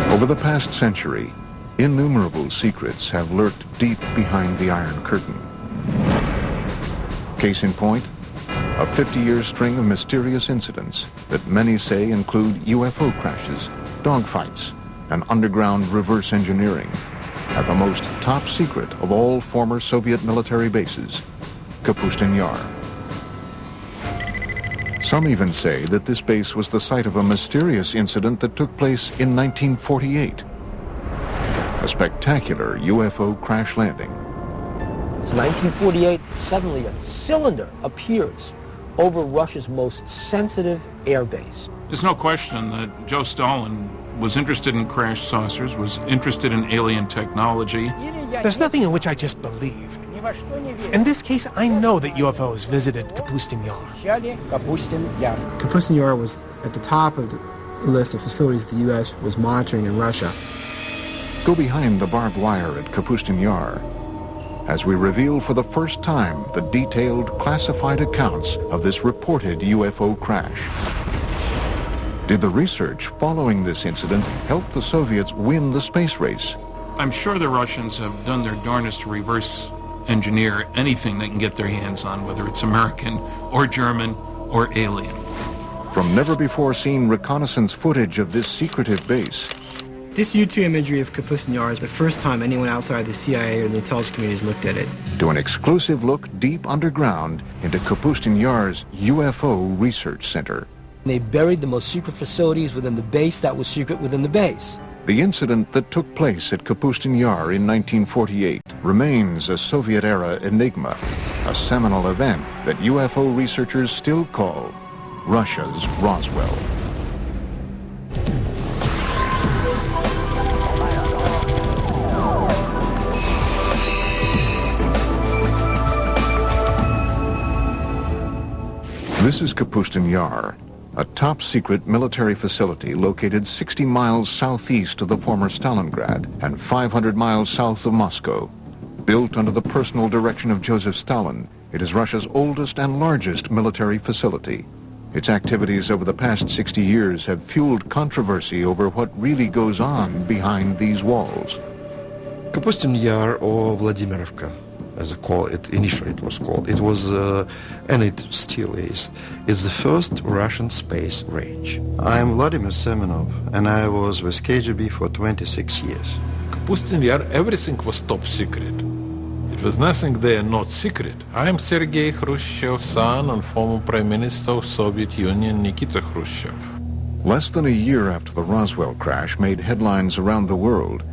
Over the past century, innumerable secrets have lurked deep behind the Iron Curtain. Case in point, a 50-year string of mysterious incidents that many say include UFO crashes, dogfights, and underground reverse engineering at the most top secret of all former Soviet military bases, Kapustin Yar. Some even say that this base was the site of a mysterious incident that took place in 1948. A spectacular UFO crash landing. It's 1948, suddenly a cylinder appears over Russia's most sensitive airbase. There's no question that Joe Stalin was interested in crash saucers, was interested in alien technology. There's nothing in which I just believe. In this case, I know that UFOs visited Kapustin Yar. Kapustin Yar was at the top of the list of facilities the U.S. was monitoring in Russia. Go behind the barbed wire at Kapustin Yar as we reveal for the first time the detailed classified accounts of this reported UFO crash. Did the research following this incident help the Soviets win the space race? I'm sure the Russians have done their darnest to reverse engineer anything they can get their hands on, whether it's American or German or alien. From never-before-seen reconnaissance footage of this secretive base. This U-2 imagery of Kapustin Yar is the first time anyone outside the CIA or the intelligence community has looked at it. To an exclusive look deep underground into Kapustin Yar's UFO Research Center. They buried the most secret facilities within the base that was secret within the base. The incident that took place at Kapustin Yar in 1948 remains a Soviet-era enigma, a seminal event that UFO researchers still call Russia's Roswell. This is Kapustin Yar, a top-secret military facility located 60 miles southeast of the former Stalingrad and 500 miles south of Moscow. Built under the personal direction of Joseph Stalin, it is Russia's oldest and largest military facility. Its activities over the past 60 years have fueled controversy over what really goes on behind these walls. Kapustin Yar, or Vladimirovka, as initially it was called. It was, and it still is the first Russian space range. I'm Vladimir Semenov, and I was with KGB for 26 years. Kapustin Yar, everything was top secret. It was nothing there not secret. I am Sergei Khrushchev's son and former Prime Minister of Soviet Union, Nikita Khrushchev. Less than a year after the Roswell crash made headlines around the world,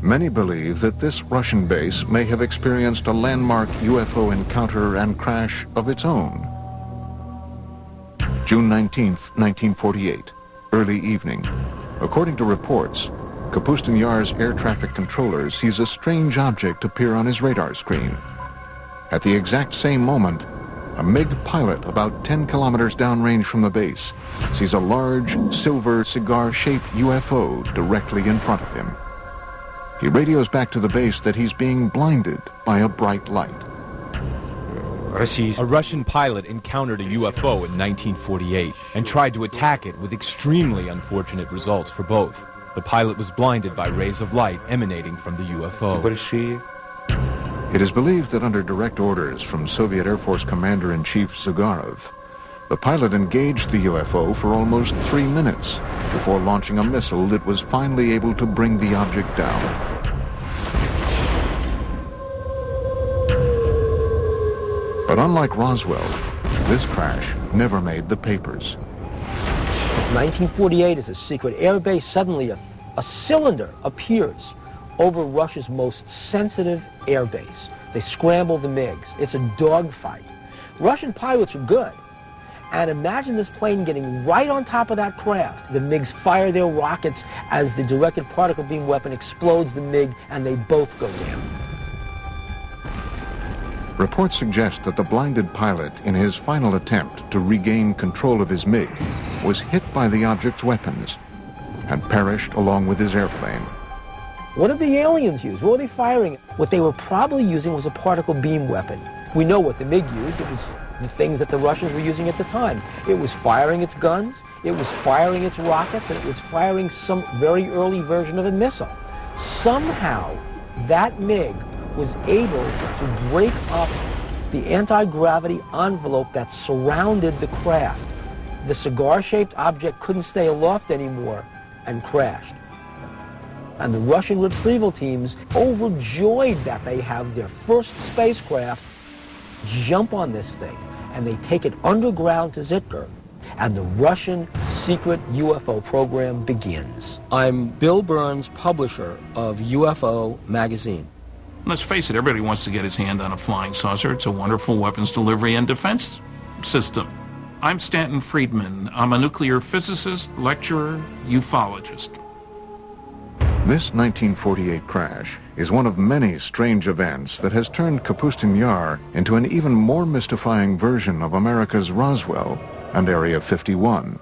many believe that this Russian base may have experienced a landmark UFO encounter and crash of its own. June 19, 1948, early evening. According to reports, Kapustin Yar's air traffic controller sees a strange object appear on his radar screen. At the exact same moment, a MiG pilot about 10 kilometers downrange from the base sees a large silver cigar-shaped UFO directly in front of him. He radios back to the base that he's being blinded by a bright light. A Russian pilot encountered a UFO in 1948 and tried to attack it with extremely unfortunate results for both. The pilot was blinded by rays of light emanating from the UFO. It is believed that under direct orders from Soviet Air Force Commander-in-Chief Zyugarov, the pilot engaged the UFO for almost 3 minutes before launching a missile that was finally able to bring the object down. But unlike Roswell, this crash never made the papers. It's 1948, it's a secret airbase. Suddenly a cylinder appears over Russia's most sensitive airbase. They scramble the MiGs. It's a dogfight. Russian pilots are good. And imagine this plane getting right on top of that craft. The MiGs fire their rockets as the directed particle beam weapon explodes the MiG, and they both go down. Reports suggest that the blinded pilot, in his final attempt to regain control of his MiG, was hit by the object's weapons and perished along with his airplane. What did the aliens use? What were they firing? What they were probably using was a particle beam weapon. We know what the MiG used. It was the things that the Russians were using at the time. It was firing its guns, it was firing its rockets, and it was firing some very early version of a missile. Somehow, that MiG was able to break up the anti-gravity envelope that surrounded the craft. The cigar-shaped object couldn't stay aloft anymore and crashed. And the Russian retrieval teams, overjoyed that they have their first spacecraft, jump on this thing, and they take it underground to Zitkar, and the Russian secret UFO program begins. I'm Bill Burns, publisher of UFO magazine. Let's face it, everybody wants to get his hand on a flying saucer. It's a wonderful weapons delivery and defense system. I'm Stanton Friedman. I'm a nuclear physicist, lecturer, ufologist. This 1948 crash is one of many strange events that has turned Kapustin Yar into an even more mystifying version of America's Roswell and Area 51.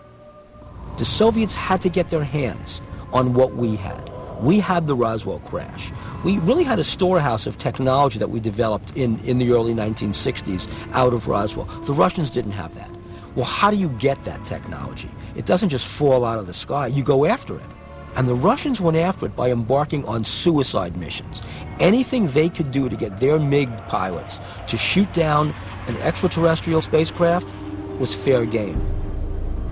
The Soviets had to get their hands on what we had. We had the Roswell crash. We really had a storehouse of technology that we developed in the early 1960s out of Roswell. The Russians didn't have that. Well, how do you get that technology? It doesn't just fall out of the sky. You go after it. And the Russians went after it by embarking on suicide missions. Anything they could do to get their MiG pilots to shoot down an extraterrestrial spacecraft was fair game.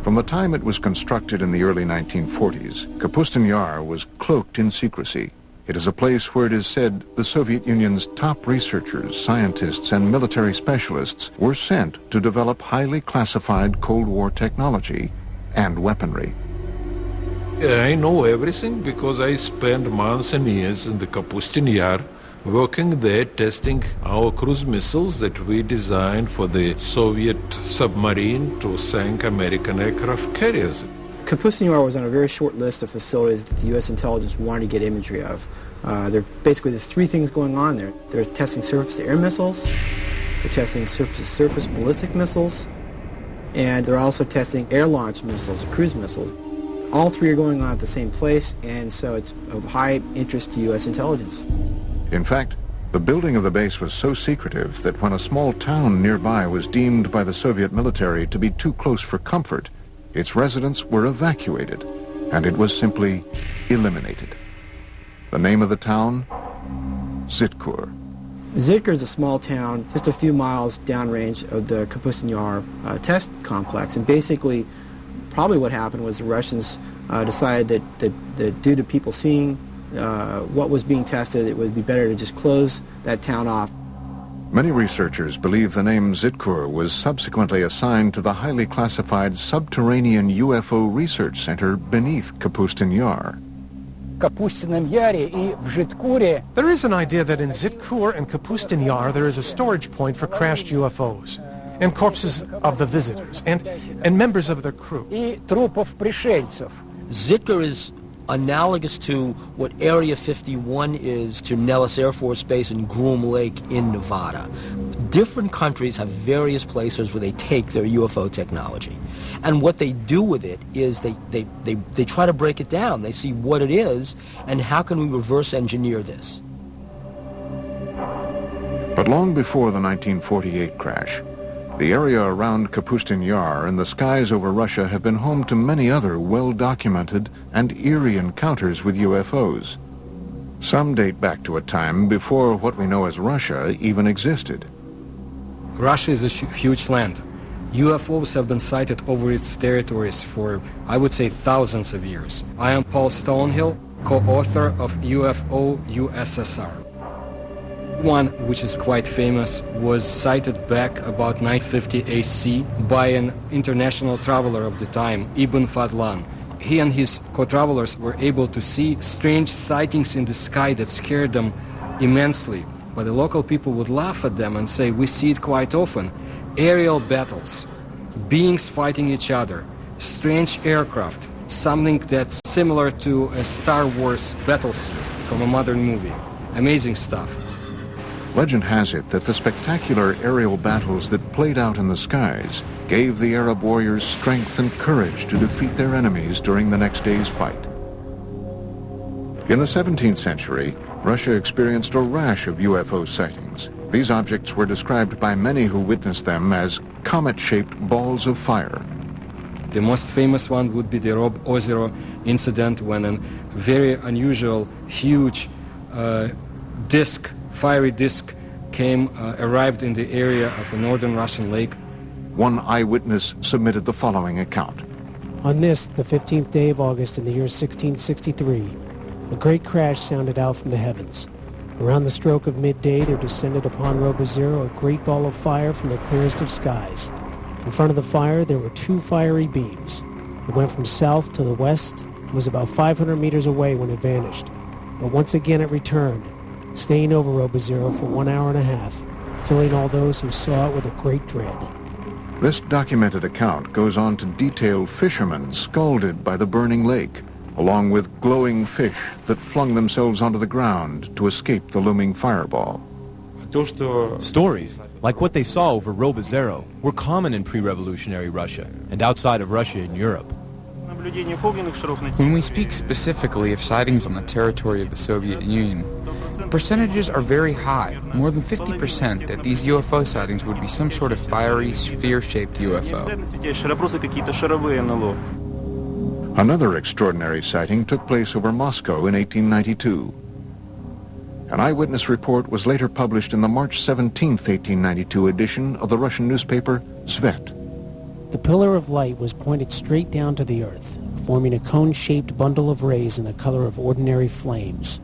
From the time it was constructed in the early 1940s, Kapustin Yar was cloaked in secrecy. It is a place where it is said the Soviet Union's top researchers, scientists, and military specialists were sent to develop highly classified Cold War technology and weaponry. I know everything because I spent months and years in the Kapustin Yar working there testing our cruise missiles that we designed for the Soviet submarine to sink American aircraft carriers. Kapustin Yar was on a very short list of facilities that the U.S. intelligence wanted to get imagery of. There basically there's three things going on there. They're testing surface-to-air missiles, they're testing surface-to-surface ballistic missiles, and they're also testing air-launched missiles, cruise missiles. All three are going on at the same place, and so it's of high interest to U.S. intelligence. In fact, the building of the base was so secretive that when a small town nearby was deemed by the Soviet military to be too close for comfort, its residents were evacuated, and it was simply eliminated. The name of the town? Zitkar. Zitkar is a small town just a few miles downrange of the Kapustin Yar test complex, and basically probably what happened was the Russians decided that due to people seeing what was being tested, it would be better to just close that town off. Many researchers believe the name Zitkar was subsequently assigned to the highly classified subterranean UFO research center beneath Kapustin Yar. There is an idea that in Zitkar and Kapustin Yar there is a storage point for crashed UFOs and corpses of the visitors and members of their crew. Zitkar is analogous to what Area 51 is to Nellis Air Force Base and Groom Lake in Nevada. Different countries have various places where they take their UFO technology. And what they do with it is they try to break it down. They see what it is and how can we reverse engineer this. But long before the 1948 crash, the area around Kapustin Yar and the skies over Russia have been home to many other well-documented and eerie encounters with UFOs. Some date back to a time before what we know as Russia even existed. Russia is a huge land. UFOs have been sighted over its territories for, I would say, thousands of years. I am Paul Stonehill, co-author of UFO USSR. One, which is quite famous, was sighted back about 950 AC by an international traveler of the time, Ibn Fadlan. He and his co-travelers were able to see strange sightings in the sky that scared them immensely. But the local people would laugh at them and say, we see it quite often. Aerial battles, beings fighting each other, strange aircraft, something that's similar to a Star Wars battle scene from a modern movie. Amazing stuff. Legend has it that the spectacular aerial battles that played out in the skies gave the Arab warriors strength and courage to defeat their enemies during the next day's fight. In the 17th century, Russia experienced a rash of UFO sightings, These objects were described by many who witnessed them as comet-shaped balls of fire. The most famous one would be the Rob Ozero incident, when a very unusual, huge fiery disk arrived in the area of a northern Russian lake. One eyewitness submitted the following account. On this, the 15th day of August in the year 1663, a great crash sounded out from the heavens. Around the stroke of midday, there descended upon Rob Ozero a great ball of fire from the clearest of skies. In front of the fire, there were two fiery beams. It went from south to the west and was about 500 meters away when it vanished. But once again it returned, staying over Rob Ozero for 1 hour and a half, filling all those who saw it with a great dread. This documented account goes on to detail fishermen scalded by the burning lake, along with glowing fish that flung themselves onto the ground to escape the looming fireball. Stories, like what they saw over Rob Ozero, were common in pre-revolutionary Russia and outside of Russia in Europe. When we speak specifically of sightings on the territory of the Soviet Union, percentages are very high, more than 50%, that these UFO sightings would be some sort of fiery, sphere-shaped UFO. Another extraordinary sighting took place over Moscow in 1892. An eyewitness report was later published in the March 17, 1892 edition of the Russian newspaper Svet. The pillar of light was pointed straight down to the earth, forming a cone-shaped bundle of rays in the color of ordinary flames.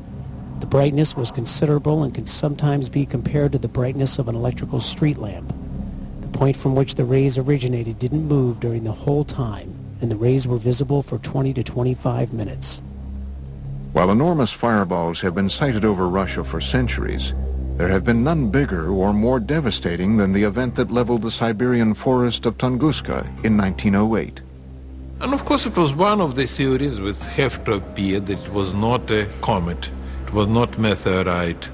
The brightness was considerable and can sometimes be compared to the brightness of an electrical street lamp. The point from which the rays originated didn't move during the whole time, and the rays were visible for 20 to 25 minutes. While enormous fireballs have been sighted over Russia for centuries, there have been none bigger or more devastating than the event that leveled the Siberian forest of Tunguska in 1908. And of course it was one of the theories which have to appear that it was not a comet, it was not meteorite,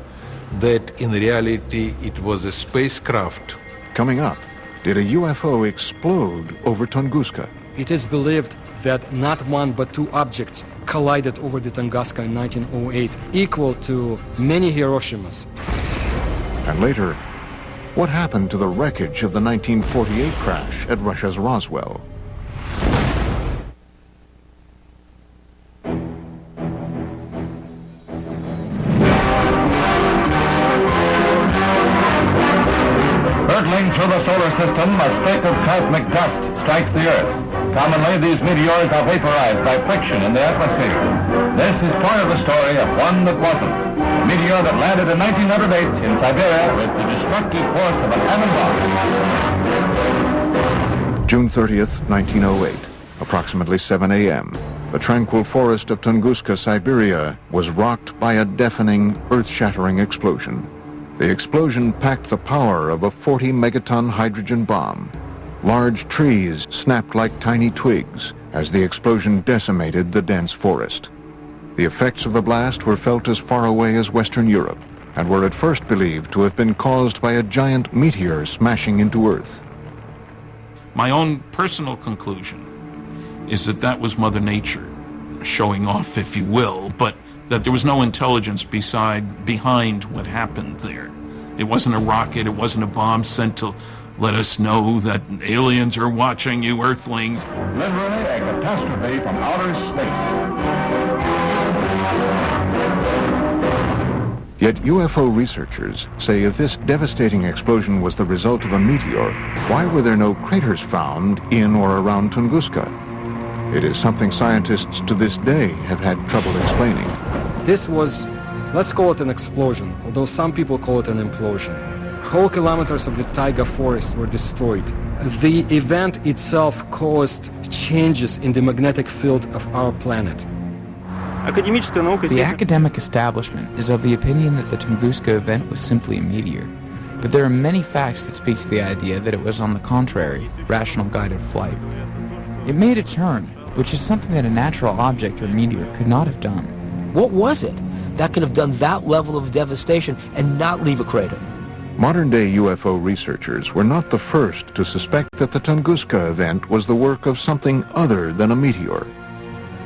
that in reality it was a spacecraft. Coming up, did a UFO explode over Tunguska? It is believed that not one but two objects collided over the Tunguska in 1908, equal to many Hiroshimas. And later, what happened to the wreckage of the 1948 crash at Russia's Roswell? Hurtling through the solar system, a streak of cosmic dust strikes the Earth. Commonly, these meteors are vaporized by friction in the atmosphere. This is part of the story of one that wasn't. A meteor that landed in 1908 in Siberia with the destructive force of a cannonball. June 30th, 1908, approximately 7 a.m. The tranquil forest of Tunguska, Siberia, was rocked by a deafening, earth-shattering explosion. The explosion packed the power of a 40-megaton hydrogen bomb. Large trees snapped like tiny twigs as the explosion decimated the dense forest. The effects of the blast were felt as far away as Western Europe and were at first believed to have been caused by a giant meteor smashing into Earth. My own personal conclusion is that that was Mother Nature showing off, if you will, but that there was no intelligence behind what happened there. It wasn't a rocket, it wasn't a bomb sent to let us know that aliens are watching you, Earthlings. Literally a catastrophe from outer space. Yet UFO researchers say if this devastating explosion was the result of a meteor, why were there no craters found in or around Tunguska? It is something scientists to this day have had trouble explaining. This was, let's call it an explosion, although some people call it an implosion. Whole kilometers of the taiga forest were destroyed. The event itself caused changes in the magnetic field of our planet. The academic establishment is of the opinion that the Tunguska event was simply a meteor, but there are many facts that speak to the idea that it was, on the contrary, rational guided flight. It made a turn, which is something that a natural object or meteor could not have done. What was it that could have done that level of devastation and not leave a crater? Modern-day UFO researchers were not the first to suspect that the Tunguska event was the work of something other than a meteor.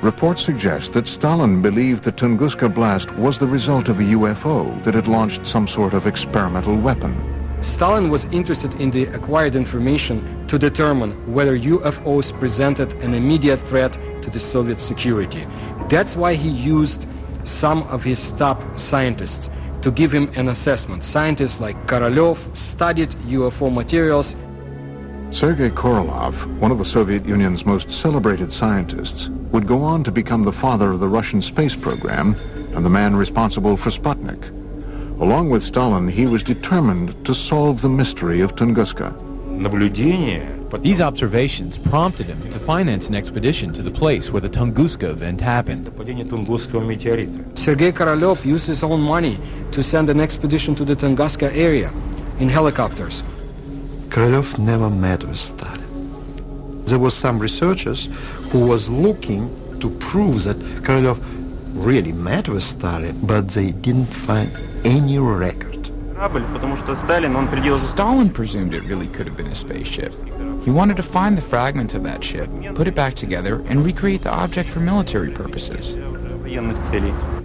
Reports suggest that Stalin believed the Tunguska blast was the result of a UFO that had launched some sort of experimental weapon. Stalin was interested in the acquired information to determine whether UFOs presented an immediate threat to the Soviet security. That's why he used some of his top scientists to give him an assessment. Scientists like Korolev studied UFO materials. Sergei Korolev, one of the Soviet Union's most celebrated scientists, would go on to become the father of the Russian space program and the man responsible for Sputnik. Along with Stalin, he was determined to solve the mystery of Tunguska. These observations prompted him to finance an expedition to the place where the Tunguska event happened. Sergei Korolev used his own money to send an expedition to the Tunguska area in helicopters. Korolev never met with Stalin. There was some researchers who was looking to prove that Korolev really met with Stalin, but they didn't find any record. Stalin presumed it really could have been a spaceship. He wanted to find the fragment of that ship, put it back together, and recreate the object for military purposes.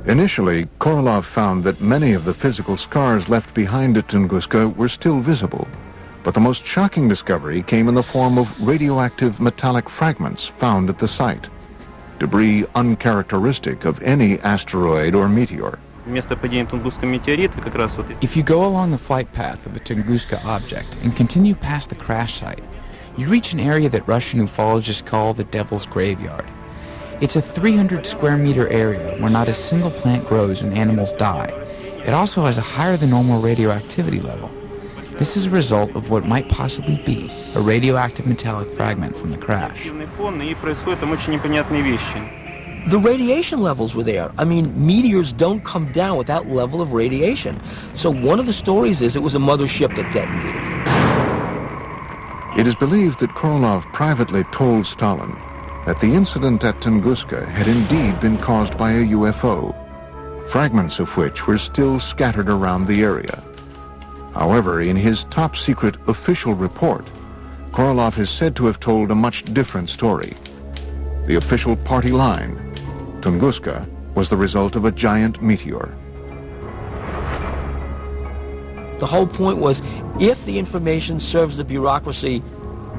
Initially, Korolev found that many of the physical scars left behind at Tunguska were still visible. But the most shocking discovery came in the form of radioactive metallic fragments found at the site. Debris uncharacteristic of any asteroid or meteor. If you go along the flight path of the Tunguska object and continue past the crash site, you reach an area that Russian ufologists call the Devil's Graveyard. It's a 300 square meter area where not a single plant grows and animals die. It also has a higher than normal radioactivity level. This is a result of what might possibly be a radioactive metallic fragment from the crash. The radiation levels were there. I mean, meteors don't come down with that level of radiation. So one of the stories is it was a mothership that detonated. It is believed that Korolev privately told Stalin that the incident at Tunguska had indeed been caused by a UFO, fragments of which were still scattered around the area. However, in his top-secret official report, Korolev is said to have told a much different story. The official party line, Tunguska, was the result of a giant meteor. The whole point was, if the information serves the bureaucracy,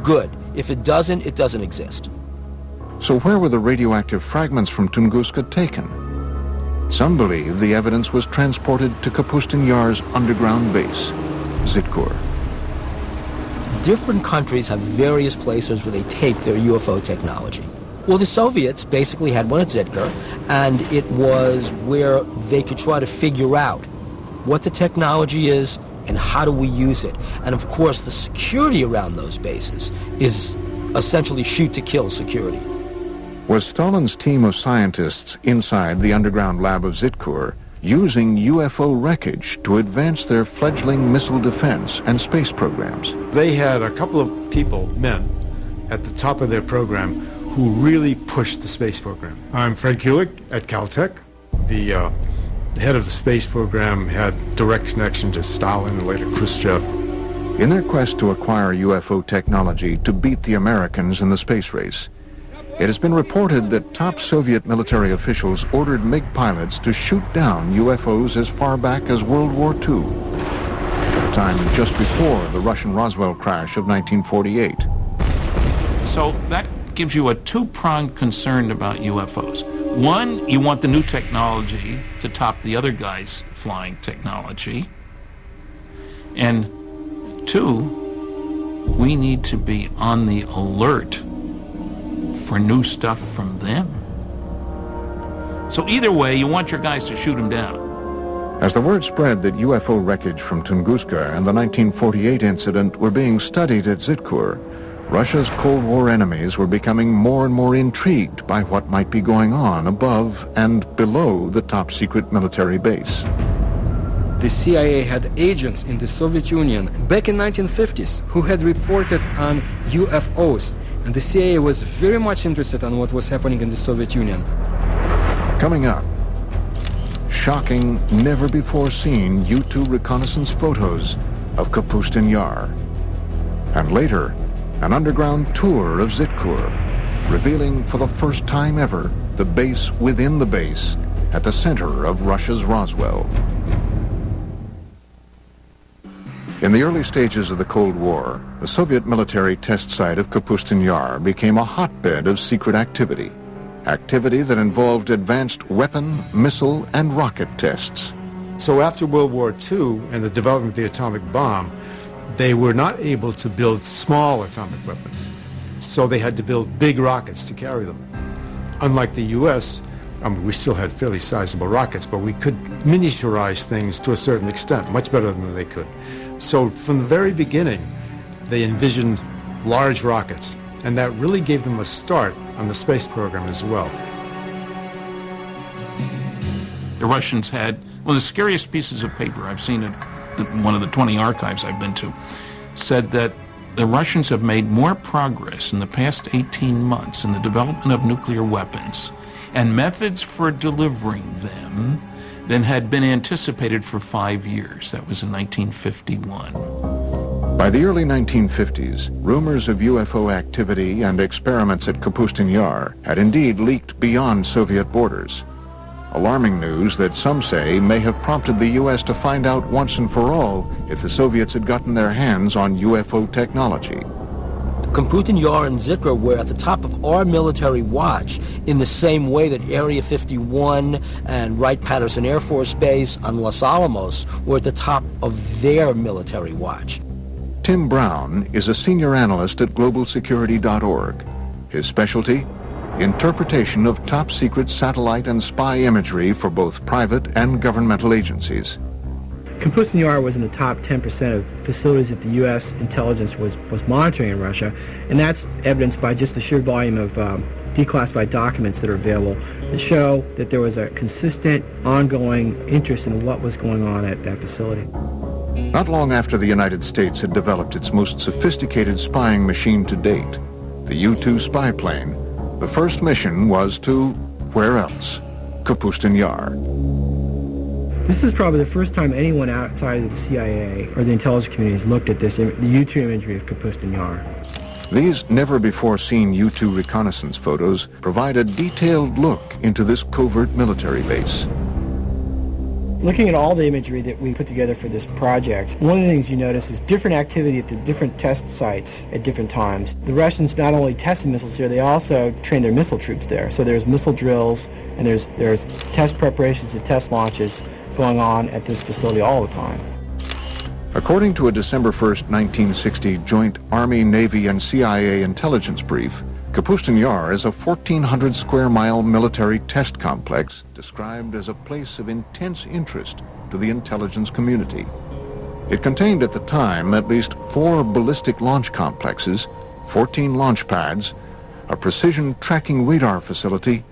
good. If it doesn't exist. So where were the radioactive fragments from Tunguska taken? Some believe the evidence was transported to Kapustin Yar's underground base, Zitkur. Different countries have various places where they take their UFO technology. Well, the Soviets basically had one at Zitkur, and it was where they could try to figure out what the technology is and how do we use it. And of course, the security around those bases is essentially shoot-to-kill security. Was Stalin's team of scientists inside the underground lab of Zitkur using UFO wreckage to advance their fledgling missile defense and space programs? They had a couple of people, men, at the top of their program who really pushed the space program. I'm Fred Kulik at Caltech. The head of the space program had direct connection to Stalin and later Khrushchev. In their quest to acquire UFO technology to beat the Americans in the space race, it has been reported that top Soviet military officials ordered MiG pilots to shoot down UFOs as far back as World War II, a time just before the Russian Roswell crash of 1948. So that gives you a two-pronged concern about UFOs. One, you want the new technology to top the other guy's flying technology. And two, we need to be on the alert for new stuff from them. So either way, you want your guys to shoot them down. As the word spread that UFO wreckage from Tunguska and the 1948 incident were being studied at Zitkur, Russia's Cold War enemies were becoming more and more intrigued by what might be going on above and below the top-secret military base. The CIA had agents in the Soviet Union back in 1950s who had reported on UFOs, and the CIA was very much interested in what was happening in the Soviet Union. Coming up, shocking, never-before-seen U-2 reconnaissance photos of Kapustin Yar. And later, an underground tour of Zitkur, revealing for the first time ever the base within the base at the center of Russia's Roswell. In the early stages of the Cold War, the Soviet military test site of Kapustin Yar became a hotbed of secret activity. Activity that involved advanced weapon, missile, and rocket tests. So after World War II and the development of the atomic bomb, they were not able to build small atomic weapons. So they had to build big rockets to carry them. Unlike the U.S., we still had fairly sizable rockets, but we could miniaturize things to a certain extent, much better than they could. So from the very beginning, they envisioned large rockets, and that really gave them a start on the space program as well. The Russians had one of the scariest pieces of paper I've seen at one of the 20 archives I've been to, said that the Russians have made more progress in the past 18 months in the development of nuclear weapons and methods for delivering them than had been anticipated for 5 years. That was in 1951. By the early 1950s, rumors of UFO activity and experiments at Kapustin Yar had indeed leaked beyond Soviet borders. Alarming news that some say may have prompted the U.S. to find out once and for all if the Soviets had gotten their hands on UFO technology. Kapustin Yar and Zikr were at the top of our military watch in the same way that Area 51 and Wright-Patterson Air Force Base on Los Alamos were at the top of their military watch. Tim Brown is a senior analyst at globalsecurity.org. His specialty? Interpretation of top-secret satellite and spy imagery for both private and governmental agencies. Kapustin Yar was in the top 10% of facilities that the U.S. intelligence was monitoring in Russia, and that's evidenced by just the sheer volume of declassified documents that are available that show that there was a consistent, ongoing interest in what was going on at that facility. Not long after the United States had developed its most sophisticated spying machine to date, the U-2 spy plane, the first mission was to, where else? Kapustin Yar. This is probably the first time anyone outside of the CIA or the intelligence community has looked at this, the U-2 imagery of Kapustin Yar. These never-before-seen U-2 reconnaissance photos provide a detailed look into this covert military base. Looking at all the imagery that we put together for this project, one of the things you notice is different activity at the different test sites at different times. The Russians not only tested missiles here, they also trained their missile troops there. So there's missile drills and there's test preparations and test launches going on at this facility all the time. According to a December 1st, 1960 joint Army, Navy, and CIA intelligence brief, Kapustin Yar is a 1,400 square mile military test complex described as a place of intense interest to the intelligence community. It contained at the time at least 4 ballistic launch complexes, 14 launch pads, a precision tracking radar facility,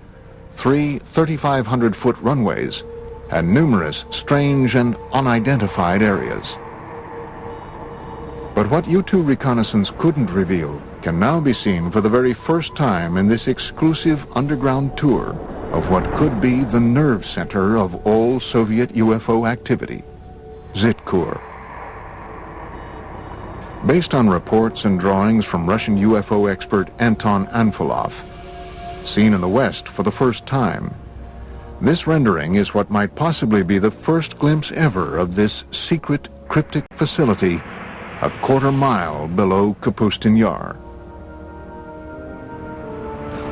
3 3,500-foot runways, and numerous strange and unidentified areas. But what U-2 reconnaissance couldn't reveal can now be seen for the very first time in this exclusive underground tour of what could be the nerve center of all Soviet UFO activity, Zitkur. Based on reports and drawings from Russian UFO expert Anton Anfilov, seen in the West for the first time, this rendering is what might possibly be the first glimpse ever of this secret cryptic facility a quarter-mile below Kapustin Yar.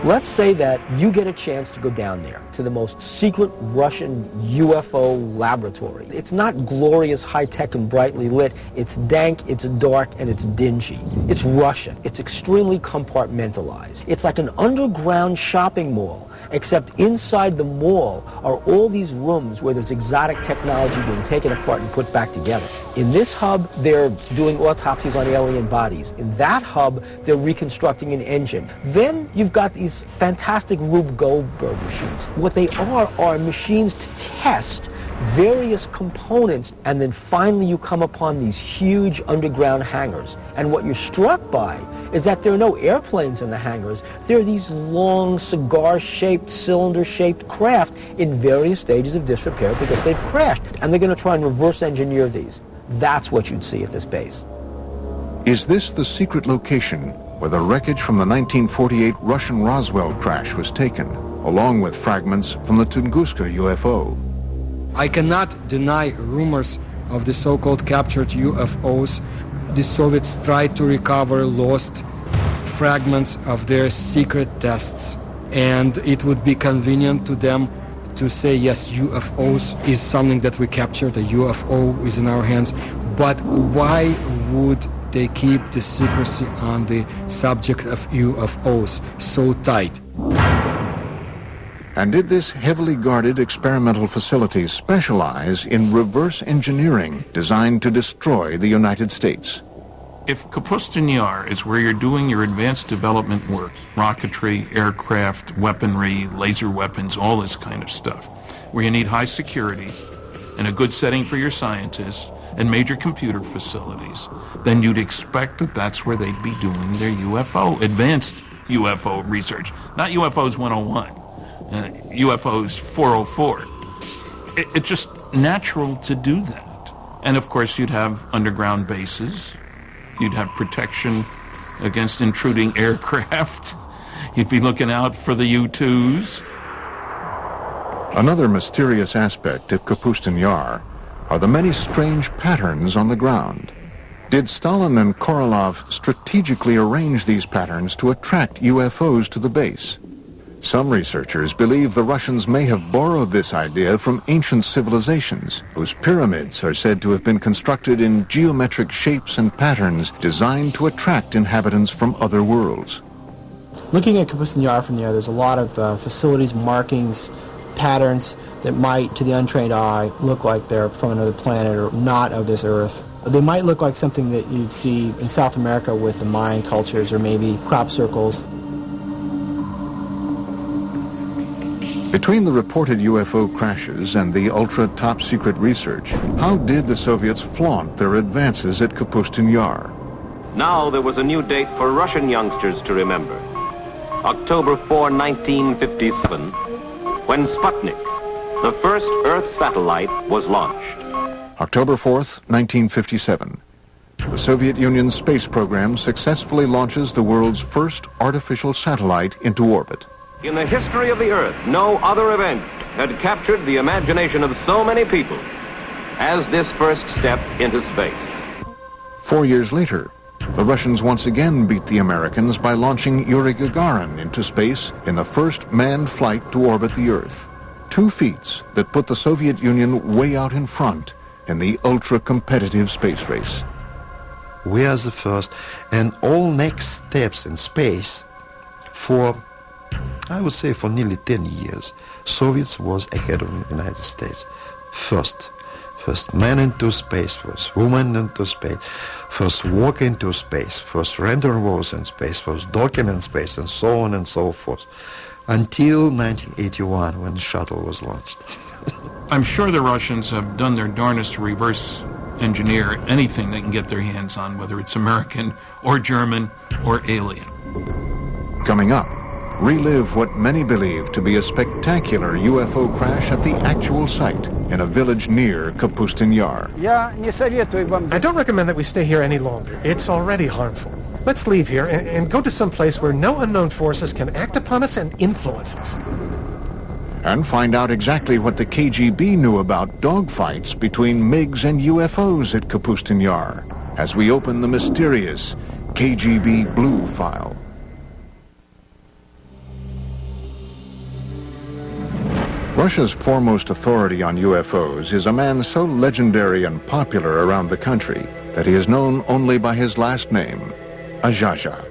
Let's say that you get a chance to go down there to the most secret Russian UFO laboratory. It's not glorious, high-tech, and brightly lit. It's dank, it's dark, and it's dingy. It's Russian. It's extremely compartmentalized. It's like an underground shopping mall, except inside the mall are all these rooms where there's exotic technology being taken apart and put back together. In this hub, they're doing autopsies on alien bodies. In that hub, they're reconstructing an engine. Then you've got these fantastic Rube Goldberg machines. What they are machines to test various components, and then finally you come upon these huge underground hangars. And what you're struck by is that there are no airplanes in the hangars. There are these long, cigar-shaped, cylinder-shaped craft in various stages of disrepair because they've crashed. And they're going to try and reverse engineer these. That's what you'd see at this base. Is this the secret location where the wreckage from the 1948 Russian Roswell crash was taken, along with fragments from the Tunguska UFO. I cannot deny rumors of the so-called captured UFOs. The Soviets tried to recover lost fragments of their secret tests, and it would be convenient to them to say, yes, UFOs is something that we captured, a UFO is in our hands, but why would they keep the secrecy on the subject of UFOs so tight? And did this heavily guarded experimental facility specialize in reverse engineering designed to destroy the United States? If Kapustin Yar is where you're doing your advanced development work, rocketry, aircraft, weaponry, laser weapons, all this kind of stuff, where you need high security and a good setting for your scientists and major computer facilities, then you'd expect that that's where they'd be doing their UFO, advanced UFO research, not UFOs 101. UFOs 404. It's just natural to do that. And of course you'd have underground bases. You'd have protection against intruding aircraft. You'd be looking out for the U-2s. Another mysterious aspect of Kapustin Yar are the many strange patterns on the ground. Did Stalin and Korolev strategically arrange these patterns to attract UFOs to the base? Some researchers believe the Russians may have borrowed this idea from ancient civilizations, whose pyramids are said to have been constructed in geometric shapes and patterns designed to attract inhabitants from other worlds. Looking at Kapustin Yar from there, there's a lot of facilities, markings, patterns that might, to the untrained eye, look like they're from another planet or not of this Earth. They might look like something that you'd see in South America with the Mayan cultures or maybe crop circles. Between the reported UFO crashes and the ultra-top-secret research, how did the Soviets flaunt their advances at Kapustin Yar? Now there was a new date for Russian youngsters to remember. October 4, 1957, when Sputnik, the first Earth satellite, was launched. October 4th, 1957. The Soviet Union's space program successfully launches the world's first artificial satellite into orbit. In the history of the Earth, no other event had captured the imagination of so many people as this first step into space. 4 years later, the Russians once again beat the Americans by launching Yuri Gagarin into space in the first manned flight to orbit the Earth. 2 feats that put the Soviet Union way out in front in the ultra-competitive space race. We are the first, and all next steps in space for, I would say, for nearly 10 years, Soviets was ahead of the United States. First man into space, first woman into space, first walk into space, first rendezvous in space, first docking in space, and so on and so forth, until 1981 when the shuttle was launched. I'm sure the Russians have done their darnest to reverse engineer anything they can get their hands on, whether it's American or German or alien. Coming up, relive what many believe to be a spectacular UFO crash at the actual site in a village near Kapustin Yar. I don't recommend that we stay here any longer. It's already harmful. Let's leave here and go to some place where no unknown forces can act upon us and influence us. And find out exactly what the KGB knew about dogfights between MiGs and UFOs at Kapustin Yar as we open the mysterious KGB Blue file. Russia's foremost authority on UFOs is a man so legendary and popular around the country that he is known only by his last name, Azhaja.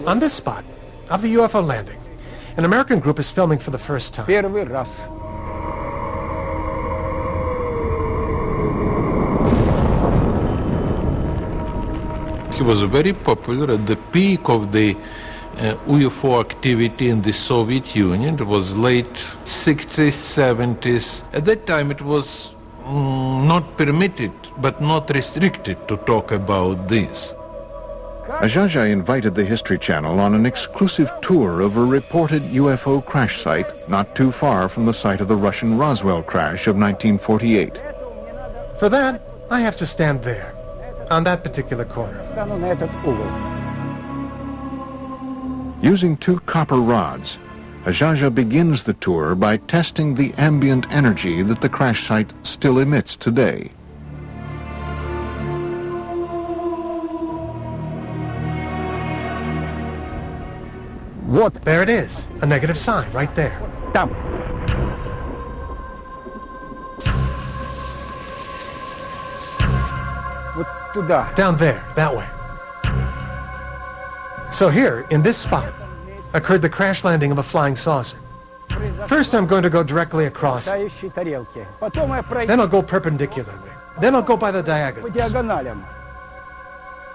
On this spot of the UFO landing, an American group is filming for the first time. He was very popular at the peak of the UFO activity in the Soviet Union. It was late 60s, 70s. At that time it was not permitted, but not restricted to talk about this. Azhaja invited the History Channel on an exclusive tour of a reported UFO crash site not too far from the site of the Russian Roswell crash of 1948. For that, I have to stand there, on that particular corner. Using 2 copper rods, Ajaja begins the tour by testing the ambient energy that the crash site still emits today. What? There it is, a negative sign right there. Там. Вот туда. Down there, that way. So here, in this spot, occurred the crash landing of a flying saucer. First I'm going to go directly across. Then I'll go perpendicularly. Then I'll go by the diagonals.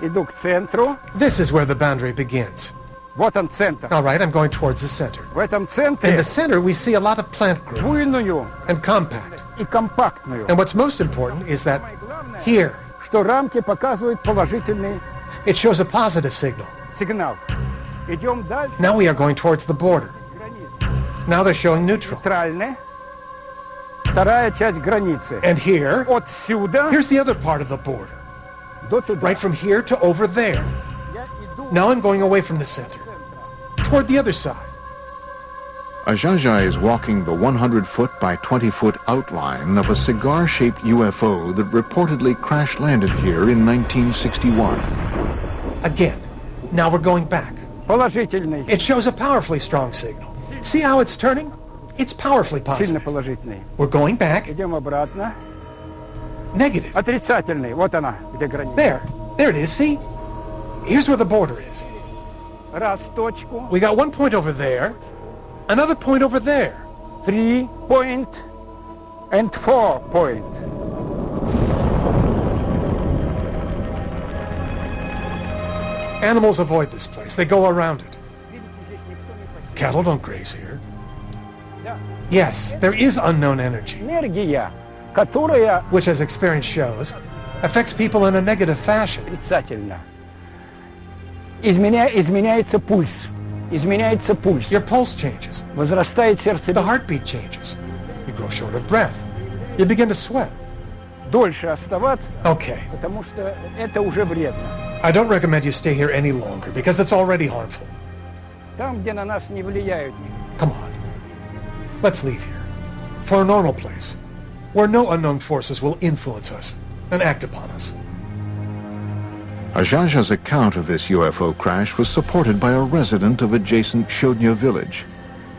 Иду к центру. This is where the boundary begins. Вот он центр. All right, I'm going towards the center. В этом центре In the center, we see a lot of plant growth. буйную And compact. и компактную. And what's most important is that here, Что рамки показывают положительный it shows a positive signal. сигнал. Идем дальше. Now we are going towards the border. Now they're showing neutral. Нейтральный. Вторая часть границы. And here, Отсюда here's the other part of the border. до туда. Right from here to over there. Now I'm going away from the center. Toward the other side. Ajaja is walking the 100-foot by 20-foot outline of a cigar-shaped UFO that reportedly crash-landed here in 1961. Again, now we're going back. Положительный. It shows a powerfully strong signal. See how it's turning? It's powerfully Сильно positive. положительный. We're going back. Идем обратно. Negative. Отрицательный. Вот она, где граница. There it is, see? Here's where the border is. Раз точку. We got one point over there, another point over there. 3 point and 4 point. Animals avoid this place. They go around it. Cattle don't graze here. Yes, there is unknown energy, Энергия, которая which, as experience shows, affects people in a negative fashion. отрицательна. Изменяется пульс. Изменяется пульс. Your pulse changes. Возрастает The сердцебиение. heartbeat changes. You grow short of breath. You begin to sweat. Дольше оставаться, Okay, потому что это уже вредно. I don't recommend you stay here any longer because it's already harmful. Там, где на нас не влияют. Come on. Let's leave here. For a normal place, where no unknown forces will influence us and act upon us. Ajaja's account of this UFO crash was supported by a resident of adjacent Shodnya village,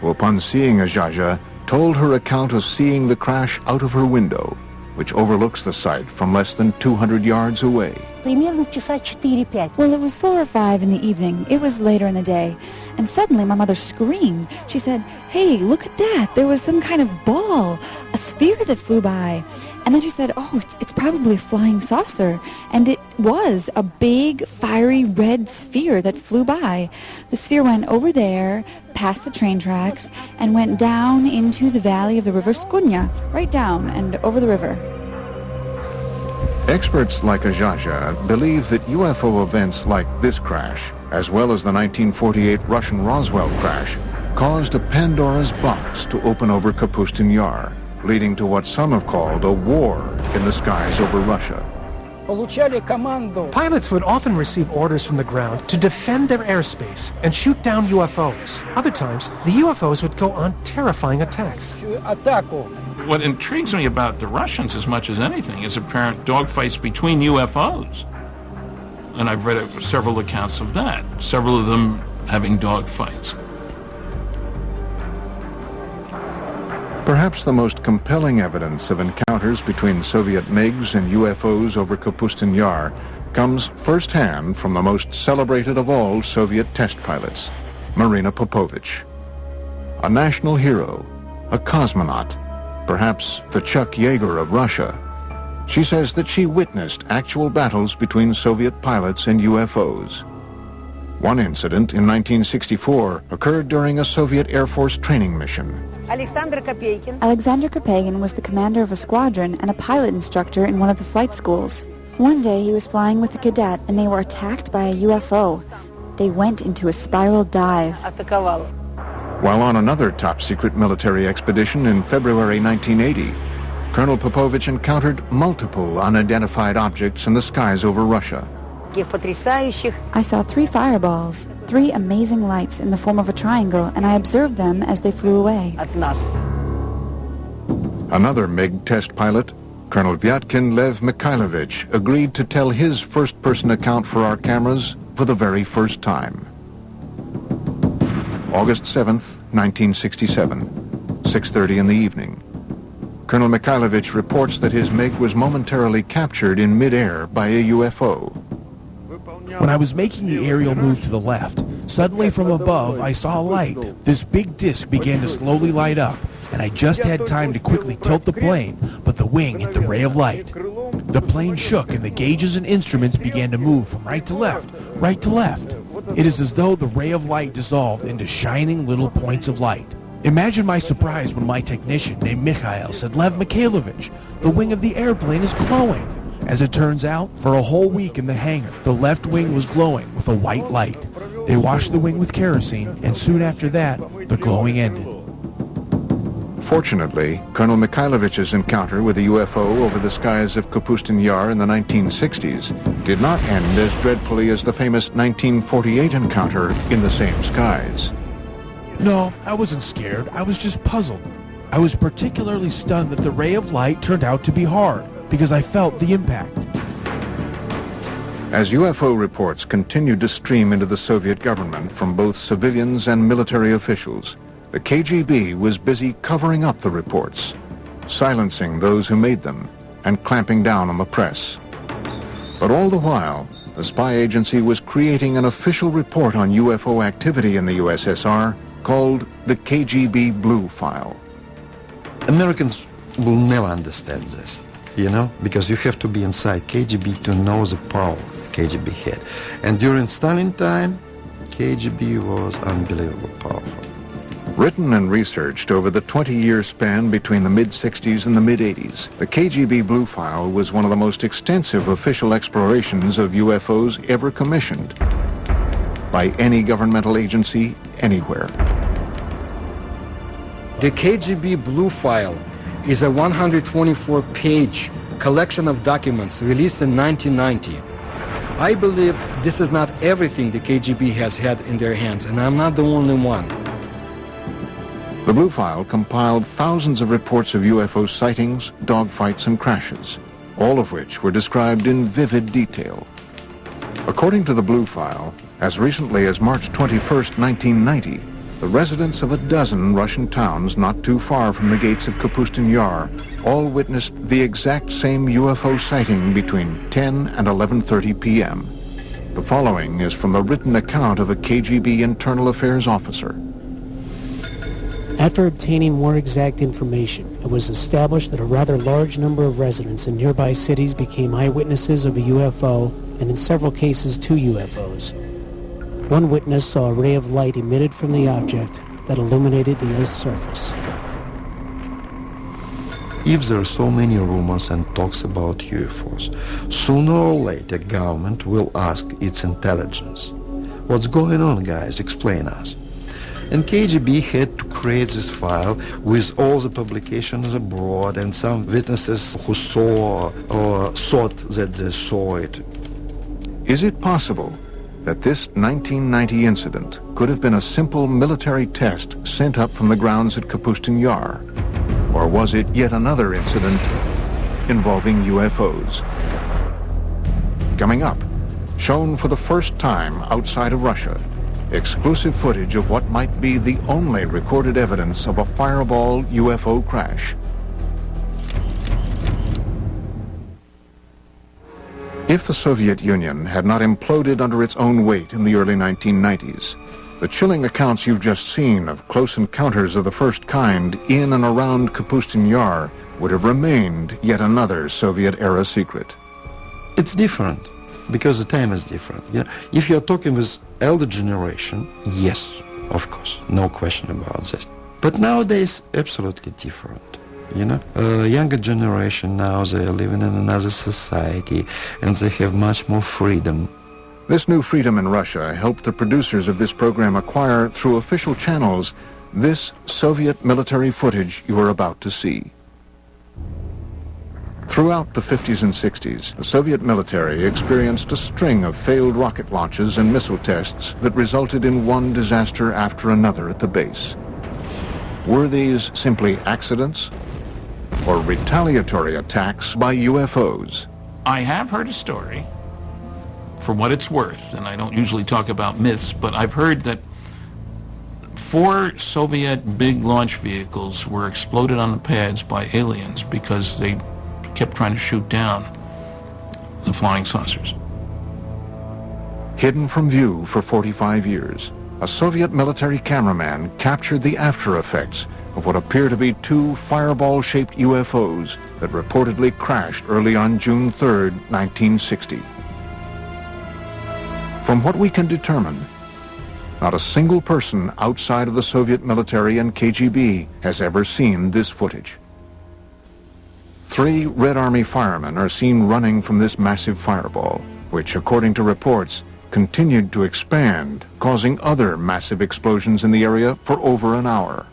who upon seeing Ajaja told her account of seeing the crash out of her window, which overlooks the site from less than 200 yards away. Примерно в часа 4-5. Well, it was 4 or 5 in the evening. It was later in the day. And suddenly my mother screamed. She said, "Hey, look at that. There was some kind of ball, a sphere that flew by." And then she said, "Oh, it's probably a flying saucer." And it was a big, fiery red sphere that flew by. The sphere went over there, past the train tracks, and went down into the valley of the river Skunya, right down and over the river. Experts like Ajaja believe that UFO events like this crash, as well as the 1948 Russian Roswell crash, caused a Pandora's box to open over Kapustin Yar, leading to what some have called a war in the skies over Russia. Получали команду. Pilots would often receive orders from the ground to defend their airspace and shoot down UFOs. Other times, the UFOs would go on terrifying attacks. Атаку. What intrigues me about the Russians as much as anything is apparent dogfights between UFOs. And I've read several accounts of that, several of them having dogfights. Perhaps the most compelling evidence of encounters between Soviet MiGs and UFOs over Kapustin Yar comes firsthand from the most celebrated of all Soviet test pilots, Marina Popovich. A national hero, a cosmonaut, perhaps the Chuck Yeager of Russia. She says that she witnessed actual battles between Soviet pilots and UFOs. One incident in 1964 occurred during a Soviet Air Force training mission. Alexander Kopegin was the commander of a squadron and a pilot instructor in one of the flight schools. One day he was flying with a cadet and they were attacked by a UFO. They went into a spiral dive. While on another top-secret military expedition in February 1980, Colonel Popovich encountered multiple unidentified objects in the skies over Russia. I saw 3 fireballs, 3 amazing lights in the form of a triangle, and I observed them as they flew away. Another MiG test pilot, Colonel Vyatkin Lev Mikhailovich, agreed to tell his first-person account for our cameras for the very first time. August 7th, 1967, 6:30 in the evening. Colonel Mikhailovich reports that his MiG was momentarily captured in midair by a UFO. When I was making the aerial move to the left, suddenly from above I saw a light. This big disc began to slowly light up, and I just had time to quickly tilt the plane, but the wing hit the ray of light. The plane shook and the gauges and instruments began to move from right to left, right to left. It is as though the ray of light dissolved into shining little points of light. Imagine my surprise when my technician named Mikhail said, "Lev Mikhailovich, the wing of the airplane is glowing." As it turns out, for a whole week in the hangar, the left wing was glowing with a white light. They washed the wing with kerosene, and soon after that, the glowing ended. Fortunately, Colonel Mikhailovich's encounter with a UFO over the skies of Kapustin Yar in the 1960s did not end as dreadfully as the famous 1948 encounter in the same skies. No, I wasn't scared. I was just puzzled. I was particularly stunned that the ray of light turned out to be hard, because I felt the impact. As UFO reports continued to stream into the Soviet government from both civilians and military officials, the KGB was busy covering up the reports, silencing those who made them, and clamping down on the press. But all the while, the spy agency was creating an official report on UFO activity in the USSR called the KGB Blue File. Americans will never understand this, you know, because you have to be inside KGB to know the power KGB had. And during Stalin time, KGB was unbelievably powerful. Written and researched over the 20-year span between the mid-60s and the mid-80s, the KGB Blue File was one of the most extensive official explorations of UFOs ever commissioned by any governmental agency anywhere. The KGB Blue File is a 124-page collection of documents released in 1990. I believe this is not everything the KGB has had in their hands, and I'm not the only one. The Blue File compiled thousands of reports of UFO sightings, dogfights, and crashes, all of which were described in vivid detail. According to the Blue File, as recently as March 21st, 1990, the residents of a dozen Russian towns not too far from the gates of Kapustin Yar all witnessed the exact same UFO sighting between 10 and 11:30 p.m. The following is from the written account of a KGB internal affairs officer. After obtaining more exact information, it was established that a rather large number of residents in nearby cities became eyewitnesses of a UFO, and in several cases, 2 UFOs. One witness saw a ray of light emitted from the object that illuminated the Earth's surface. If there are so many rumors and talks about UFOs, sooner or later government will ask its intelligence. What's going on, guys? Explain us. And KGB had to create this file with all the publications abroad and some witnesses who saw or thought that they saw it. Is it possible that this 1990 incident could have been a simple military test sent up from the grounds at Kapustin Yar? Or was it yet another incident involving UFOs? Coming up, shown for the first time outside of Russia, exclusive footage of what might be the only recorded evidence of a fireball UFO crash. If the Soviet Union had not imploded under its own weight in the early 1990s, the chilling accounts you've just seen of close encounters of the first kind in and around Kapustin Yar would have remained yet another Soviet-era secret. It's different because the time is different. You know, if you're talking with elder generation, yes, of course, no question about this. But nowadays, absolutely different. You know, younger generation now, they are living in another society and they have much more freedom. This new freedom in Russia helped the producers of this program acquire, through official channels, this Soviet military footage you are about to see. Throughout the 50s and 60s, the Soviet military experienced a string of failed rocket launches and missile tests that resulted in one disaster after another at the base. Were these simply accidents or retaliatory attacks by UFOs? I have heard a story, for what it's worth, and I don't usually talk about myths, but I've heard that 4 Soviet big launch vehicles were exploded on the pads by aliens because they kept trying to shoot down the flying saucers. Hidden from view for 45 years, a Soviet military cameraman captured the after effects of what appear to be 2 fireball-shaped UFOs that reportedly crashed early on June 3, 1960. From what we can determine, not a single person outside of the Soviet military and KGB has ever seen this footage. 3 Red Army firemen are seen running from this massive fireball, which, according to reports, continued to expand, causing other massive explosions in the area for over an hour.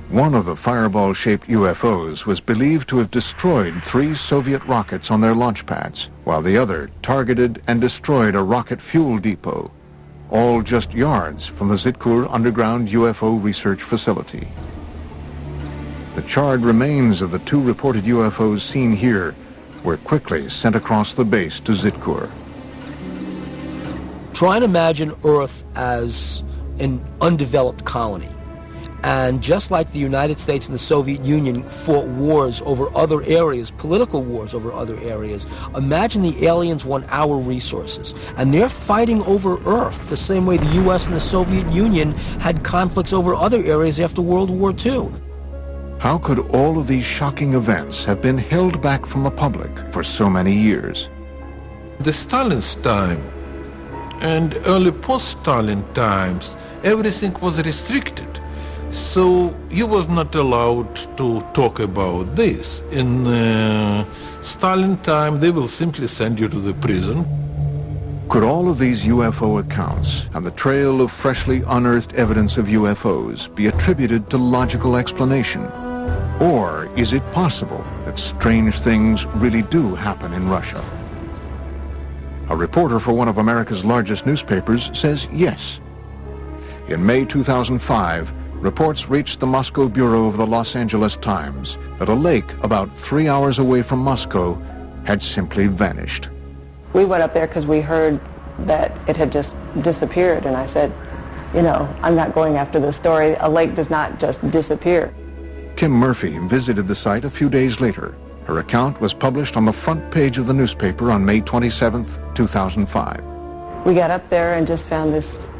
One of the fireball-shaped UFOs was believed to have destroyed 3 Soviet rockets on their launch pads, while the other targeted and destroyed a rocket fuel depot, all just yards from the Zitkur underground UFO research facility. The charred remains of the 2 reported UFOs seen here were quickly sent across the base to Zitkur. Try and imagine Earth as an undeveloped colony. And just like the United States and the Soviet Union fought wars over other areas, political wars over other areas, imagine the aliens want our resources. And they're fighting over Earth the same way the U.S. and the Soviet Union had conflicts over other areas after World War II. How could all of these shocking events have been held back from the public for so many years? The Stalin's time and early post-Stalin times, everything was restricted. So he was not allowed to talk about this. In Stalin time, they will simply send you to the prison. Could all of these UFO accounts and the trail of freshly unearthed evidence of UFOs be attributed to logical explanation? Or is it possible that strange things really do happen in Russia? A reporter for one of America's largest newspapers says yes. In May 2005, reports reached the Moscow bureau of the Los Angeles Times that a lake about 3 hours away from Moscow had simply vanished. We went up there because we heard that it had just disappeared, and I said, you know, I'm not going after this story. A lake does not just disappear. Kim Murphy visited the site a few days later. Her account was published on the front page of the newspaper on May 27, 2005. We got up there and just found this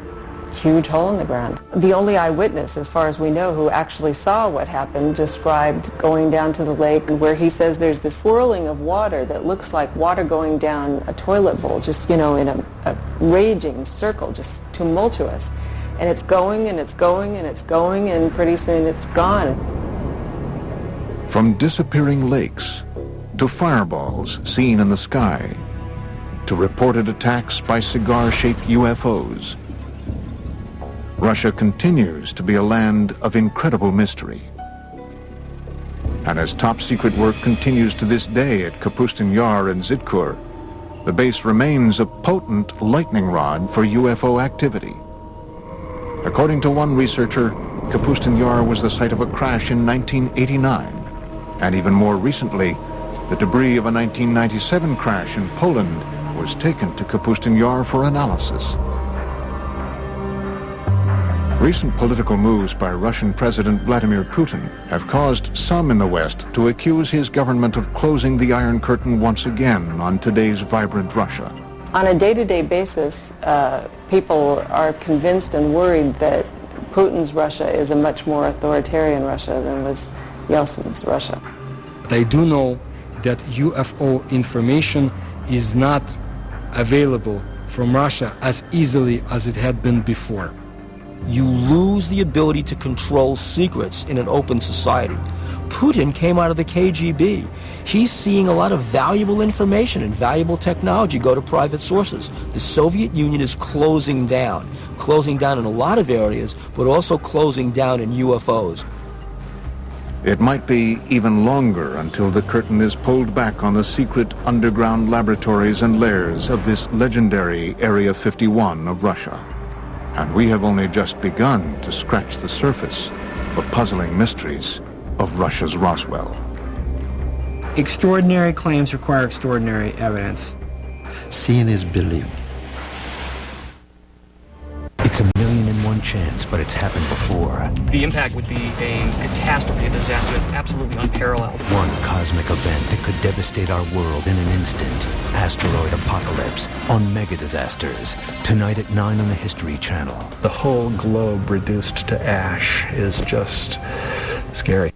huge hole in the ground. The only eyewitness, as far as we know, who actually saw what happened, described going down to the lake where he says there's this swirling of water that looks like water going down a toilet bowl, just, you know, in a raging circle, just tumultuous. And it's going and it's going and it's going, and pretty soon it's gone. From disappearing lakes to fireballs seen in the sky to reported attacks by cigar-shaped UFOs, Russia continues to be a land of incredible mystery. And as top-secret work continues to this day at Kapustin Yar and Zitkur, the base remains a potent lightning rod for UFO activity. According to one researcher, Kapustin Yar was the site of a crash in 1989, and even more recently, the debris of a 1997 crash in Poland was taken to Kapustin Yar for analysis. Recent political moves by Russian President Vladimir Putin have caused some in the West to accuse his government of closing the Iron Curtain once again on today's vibrant Russia. On a day-to-day basis, people are convinced and worried that Putin's Russia is a much more authoritarian Russia than was Yeltsin's Russia. They do know that UFO information is not available from Russia as easily as it had been before. You lose the ability to control secrets in an open society. Putin came out of the KGB. He's seeing a lot of valuable information and valuable technology go to private sources. The Soviet Union is closing down in a lot of areas, but also closing down in UFOs. It might be even longer until the curtain is pulled back on the secret underground laboratories and lairs of this legendary Area 51 of Russia. And we have only just begun to scratch the surface of the puzzling mysteries of Russia's Roswell. Extraordinary claims require extraordinary evidence. Seeing is believing. It's 1,000,001 chance, but it's happened before. The impact would be a catastrophe, a disaster that's absolutely unparalleled. One cosmic event that could devastate our world in an instant. Asteroid apocalypse on Mega Disasters. Tonight at 9 on the History Channel. The whole globe reduced to ash is just scary.